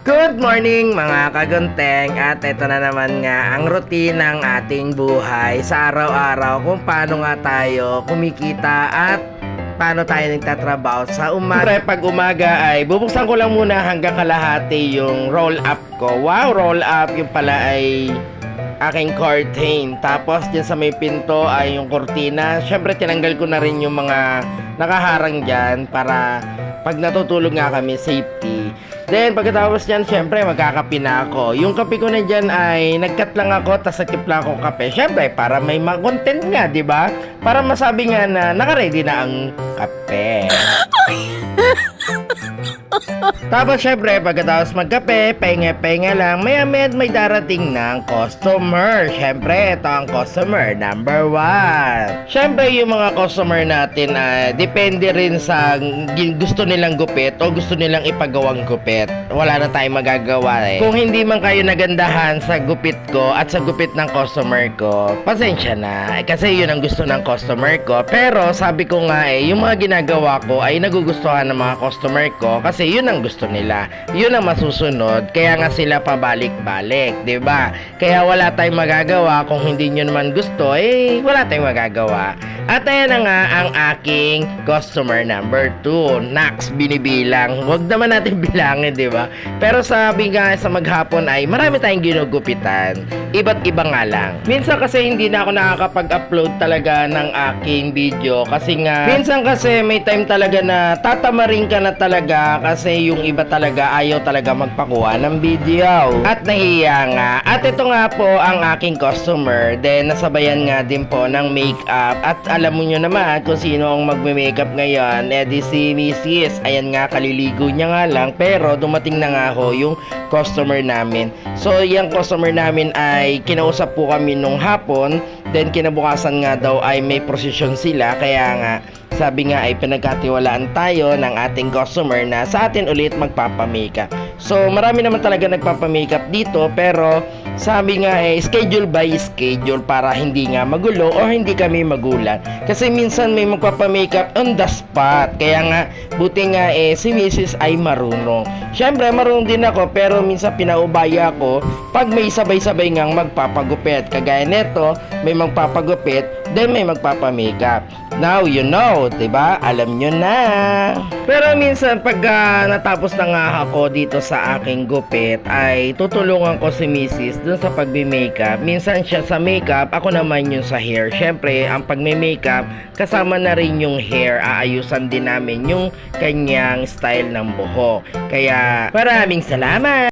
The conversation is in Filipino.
Good morning mga kagunteng, at ito na naman nga ang routine ng ating buhay sa araw-araw kung paano nga tayo kumikita at paano tayo nagtatrabaho sa umaga. Siyempre, pag umaga ay bubuksan ko lang muna hanggang kalahati yung roll up ko. Wow, roll up, yung pala ay aking curtain. Tapos dyan sa may pinto ay yung kortina. Siyempre, tinanggal ko na rin yung mga nakaharang dyan para pag natutulog nga kami, safety. Then, pagkatapos yan, syempre, magkakape na ako. Yung kape ko na dyan ay nagkat lang ako, tas nagtip lang ako kape. Syempre, para may content nga, di ba? Para masabi nga na nakaready na ang kape. Tapos, syempre, pagkatapos magkape, pahinga-pahinga lang, maya-maya may darating ng customer. Syempre, ito ang customer number 1. Syempre, yung mga customer natin, depende rin sa gusto nilang gupit o gusto nilang ipagawang gupit. Wala na tayong magagawa eh. Kung hindi man kayo nagandahan sa gupit ko at sa gupit ng customer ko, pasensya na. Kasi yun ang gusto ng customer ko. Pero, sabi ko nga yung mga ginagawa ko ay nagugustuhan ng mga customer ko kasi yun ang gusto nila. Yun ang masusunod. Kaya nga sila pabalik-balik, 'di ba? Kaya wala tayong magagawa kung hindi nyo naman gusto, wala tayong magagawa. At ayan na nga ang aking customer number 2. Nax, binibilang. Huwag naman natin bilangin, 'di ba? Pero sabi nga sa maghapon ay marami tayong ginugupitan. Iba't iba nga lang. Minsan kasi hindi na ako nakakapag-upload talaga ng aking video kasi nga minsan kasi may time talaga na tatamarin ka na talaga kasi yung iba talaga ayaw talaga magpakuha ng video at nahiya nga. At ito nga po ang aking customer, then nasabayan nga din po ng makeup. At alam mo nyo naman kung sino ang magme-makeup ngayon, di si Mrs. Ayan nga, kaliligo niya nga lang, pero dumating na nga ho yung customer namin. So yung customer namin ay kinausap po kami nung hapon, then kinabukasan nga daw ay may prosesyon sila, kaya nga sabi nga ay pinagkatiwalaan tayo ng ating customer na sa atin ulit magpapamakeup. So marami naman talaga nagpapamakeup dito, pero sabi nga schedule by schedule para hindi nga magulo o hindi kami magulat. Kasi minsan may magpapamakeup on the spot. Kaya nga buti nga si Mrs. ay marunong. Syempre marunong din ako, pero minsan pinaubaya ko pag may sabay-sabay ngang magpapagupit. Kagaya neto, may magpapagupit, then may magpapamakeup. Now you know, 'di ba? Alam nyo na. Pero minsan pag natapos na nga ako dito sa aking gupit, ay tutulungan ko si Mrs. dun sa pagbi-makeup. Minsan siya sa makeup, ako naman yung sa hair. Syempre, ang pagme-makeup, kasama na rin yung hair. Aayusan din namin yung kanyang style ng buhok. Kaya maraming salamat.